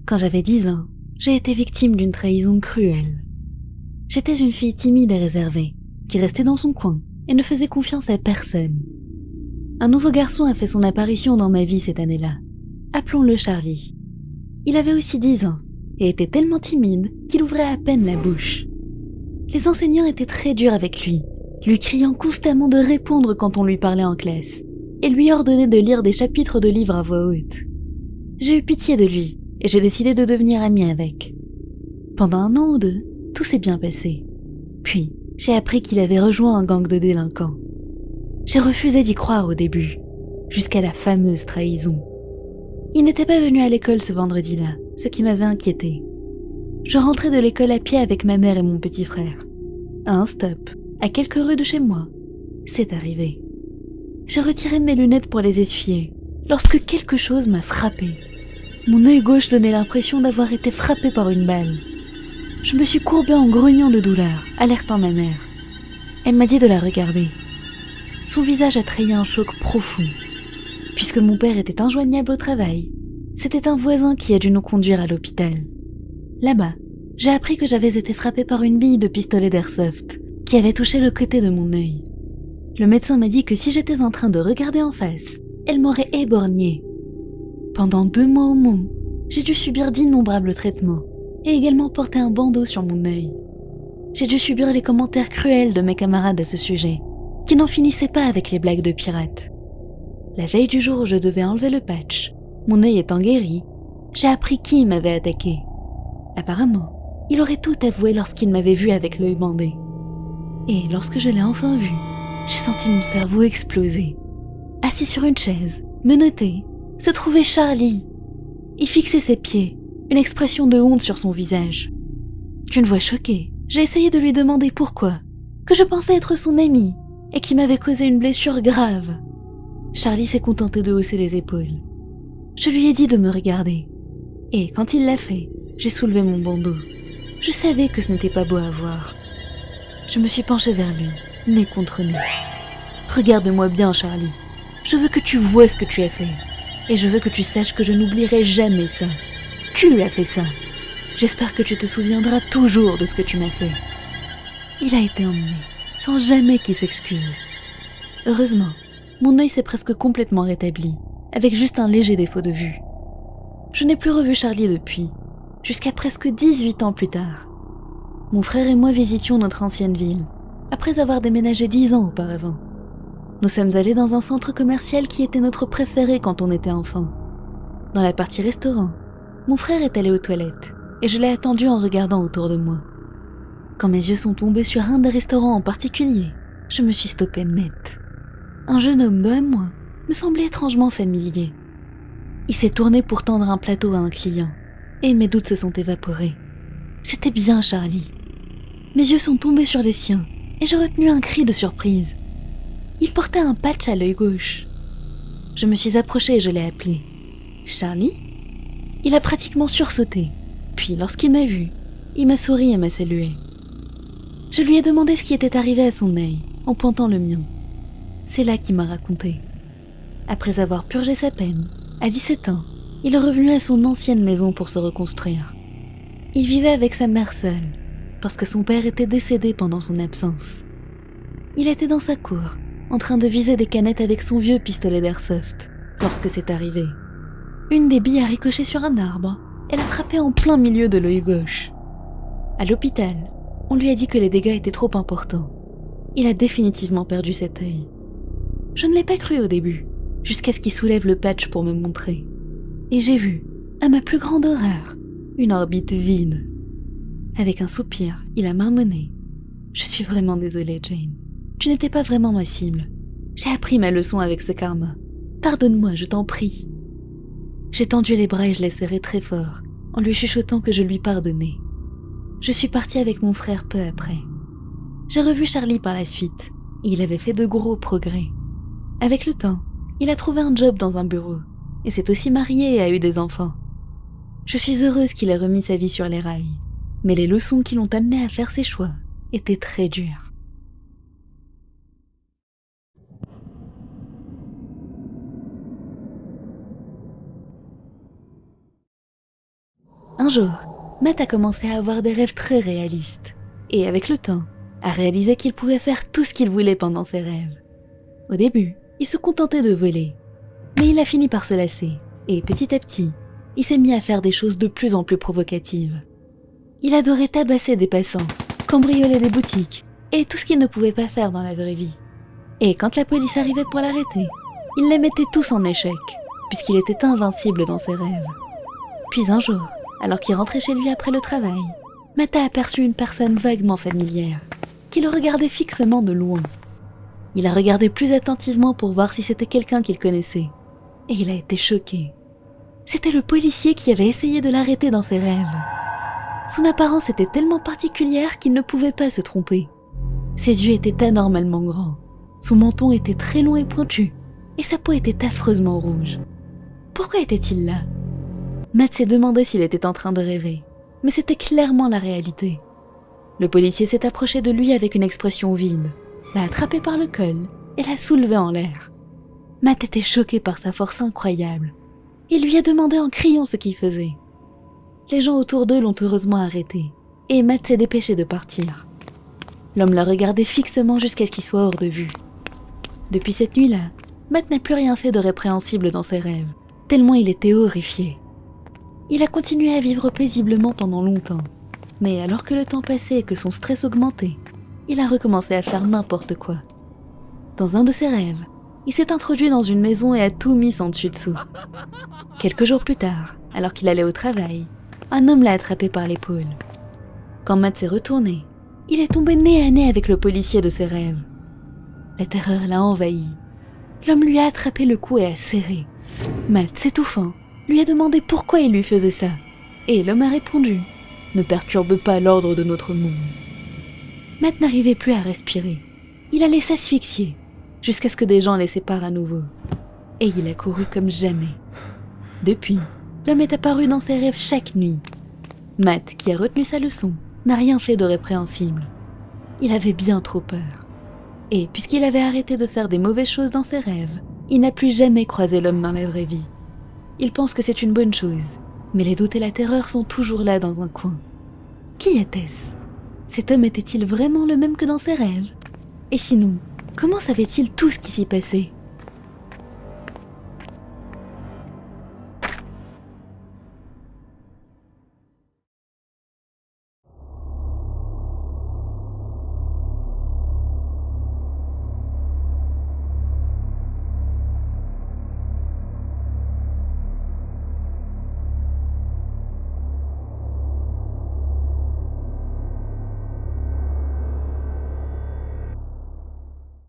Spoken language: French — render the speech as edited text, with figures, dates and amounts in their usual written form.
Quand j'avais 10 ans, j'ai été victime d'une trahison cruelle. J'étais une fille timide et réservée, qui restait dans son coin et ne faisait confiance à personne. Un nouveau garçon a fait son apparition dans ma vie cette année-là. Appelons-le Charlie. Il avait aussi 10 ans et était tellement timide qu'il ouvrait à peine la bouche. Les enseignants étaient très durs avec lui criant constamment de répondre quand on lui parlait en classe et lui ordonnaient de lire des chapitres de livres à voix haute. J'ai eu pitié de lui et j'ai décidé de devenir amie avec. Pendant 1 an ou 2, tout s'est bien passé. Puis, j'ai appris qu'il avait rejoint un gang de délinquants. J'ai refusé d'y croire au début, jusqu'à la fameuse trahison. Il n'était pas venu à l'école ce vendredi-là, ce qui m'avait inquiété. Je rentrais de l'école à pied avec ma mère et mon petit frère. À un stop, à quelques rues de chez moi, c'est arrivé. J'ai retiré mes lunettes pour les essuyer, lorsque quelque chose m'a frappé. Mon œil gauche donnait l'impression d'avoir été frappé par une balle. Je me suis courbée en grognant de douleur, alertant ma mère. Elle m'a dit de la regarder. Son visage a trahit un choc profond. Puisque mon père était injoignable au travail, c'était un voisin qui a dû nous conduire à l'hôpital. Là-bas, j'ai appris que j'avais été frappée par une bille de pistolet d'airsoft qui avait touché le côté de mon œil. Le médecin m'a dit que si j'étais en train de regarder en face, elle m'aurait éborgnée. Pendant 2 mois au moins, j'ai dû subir d'innombrables traitements et également porter un bandeau sur mon œil. J'ai dû subir les commentaires cruels de mes camarades à ce sujet, qui n'en finissaient pas avec les blagues de pirates. La veille du jour où je devais enlever le patch, mon œil étant guéri, j'ai appris qui m'avait attaqué. Apparemment, il aurait tout avoué lorsqu'il m'avait vu avec l'œil bandé. Et lorsque je l'ai enfin vu, j'ai senti mon cerveau exploser. Assis sur une chaise, menotté, se trouvait Charlie. Il fixait ses pieds, une expression de honte sur son visage. D'une voix choquée, j'ai essayé de lui demander pourquoi, que je pensais être son ami et qui m'avait causé une blessure grave. Charlie s'est contenté de hausser les épaules. Je lui ai dit de me regarder. Et quand il l'a fait, j'ai soulevé mon bandeau. Je savais que ce n'était pas beau à voir. Je me suis penchée vers lui, nez contre nez. Regarde-moi bien, Charlie. Je veux que tu vois ce que tu as fait. Et je veux que tu saches que je n'oublierai jamais ça. Tu as fait ça. J'espère que tu te souviendras toujours de ce que tu m'as fait. Il a été emmené, sans jamais qu'il s'excuse. Heureusement, mon œil s'est presque complètement rétabli, avec juste un léger défaut de vue. Je n'ai plus revu Charlie depuis, jusqu'à presque 18 ans plus tard. Mon frère et moi visitions notre ancienne ville, après avoir déménagé 10 ans auparavant. Nous sommes allés dans un centre commercial qui était notre préféré quand on était enfant. Dans la partie restaurant, mon frère est allé aux toilettes, et je l'ai attendu en regardant autour de moi. Quand mes yeux sont tombés sur un des restaurants en particulier, je me suis stoppée net. Un jeune homme devant moi me semblait étrangement familier. Il s'est tourné pour tendre un plateau à un client, et mes doutes se sont évaporés. C'était bien Charlie. Mes yeux sont tombés sur les siens, et j'ai retenu un cri de surprise. Il portait un patch à l'œil gauche. Je me suis approchée et je l'ai appelé. « Charlie ?» Il a pratiquement sursauté, puis lorsqu'il m'a vu, il m'a souri et m'a salué. Je lui ai demandé ce qui était arrivé à son œil, en pointant le mien. C'est là qu'il m'a raconté. Après avoir purgé sa peine, à 17 ans, il est revenu à son ancienne maison pour se reconstruire. Il vivait avec sa mère seule, parce que son père était décédé pendant son absence. Il était dans sa cour, en train de viser des canettes avec son vieux pistolet d'airsoft, lorsque c'est arrivé. Une des billes a ricoché sur un arbre, et l'a frappé en plein milieu de l'œil gauche. À l'hôpital, on lui a dit que les dégâts étaient trop importants. Il a définitivement perdu cet œil. Je ne l'ai pas cru au début, jusqu'à ce qu'il soulève le patch pour me montrer. Et j'ai vu, à ma plus grande horreur, une orbite vide. Avec un soupir, il a marmonné. « Je suis vraiment désolée, Jane. Tu n'étais pas vraiment ma cible. J'ai appris ma leçon avec ce karma. Pardonne-moi, je t'en prie. » J'ai tendu les bras et je l'ai serré très fort, en lui chuchotant que je lui pardonnais. Je suis partie avec mon frère peu après. J'ai revu Charlie par la suite, et il avait fait de gros progrès. Avec le temps, il a trouvé un job dans un bureau, et s'est aussi marié et a eu des enfants. Je suis heureuse qu'il ait remis sa vie sur les rails, mais les leçons qui l'ont amené à faire ses choix étaient très dures. Un jour, Matt a commencé à avoir des rêves très réalistes, et avec le temps, a réalisé qu'il pouvait faire tout ce qu'il voulait pendant ses rêves. Au début, il se contentait de voler, mais il a fini par se lasser, et petit à petit, il s'est mis à faire des choses de plus en plus provocatives. Il adorait tabasser des passants, cambrioler des boutiques, et tout ce qu'il ne pouvait pas faire dans la vraie vie. Et quand la police arrivait pour l'arrêter, il les mettait tous en échec, puisqu'il était invincible dans ses rêves. Puis un jour, alors qu'il rentrait chez lui après le travail, Matt a aperçu une personne vaguement familière, qui le regardait fixement de loin. Il a regardé plus attentivement pour voir si c'était quelqu'un qu'il connaissait, et il a été choqué. C'était le policier qui avait essayé de l'arrêter dans ses rêves. Son apparence était tellement particulière qu'il ne pouvait pas se tromper. Ses yeux étaient anormalement grands, son menton était très long et pointu, et sa peau était affreusement rouge. Pourquoi était-il là? Matt s'est demandé s'il était en train de rêver, mais c'était clairement la réalité. Le policier s'est approché de lui avec une expression vide, l'a attrapé par le col et l'a soulevé en l'air. Matt était choqué par sa force incroyable. Il lui a demandé en criant ce qu'il faisait. Les gens autour d'eux l'ont heureusement arrêté, et Matt s'est dépêché de partir. L'homme l'a regardé fixement jusqu'à ce qu'il soit hors de vue. Depuis cette nuit-là, Matt n'a plus rien fait de répréhensible dans ses rêves, tellement il était horrifié. Il a continué à vivre paisiblement pendant longtemps, mais alors que le temps passait et que son stress augmentait, il a recommencé à faire n'importe quoi. Dans un de ses rêves, il s'est introduit dans une maison et a tout mis en dessus-dessous. Quelques jours plus tard, alors qu'il allait au travail, un homme l'a attrapé par l'épaule. Quand Matt s'est retourné, il est tombé nez à nez avec le policier de ses rêves. La terreur l'a envahi. L'homme lui a attrapé le cou et a serré. Matt, s'étouffant, lui a demandé pourquoi il lui faisait ça. Et l'homme a répondu « Ne perturbe pas l'ordre de notre monde ». Matt n'arrivait plus à respirer. Il allait s'asphyxier, jusqu'à ce que des gens les séparent à nouveau. Et il a couru comme jamais. Depuis, l'homme est apparu dans ses rêves chaque nuit. Matt, qui a retenu sa leçon, n'a rien fait de répréhensible. Il avait bien trop peur. Et puisqu'il avait arrêté de faire des mauvaises choses dans ses rêves, il n'a plus jamais croisé l'homme dans la vraie vie. Il pense que c'est une bonne chose, mais les doutes et la terreur sont toujours là dans un coin. Qui était-ce? Cet homme était-il vraiment le même que dans ses rêves? Et sinon, comment savait-il tout ce qui s'y passait?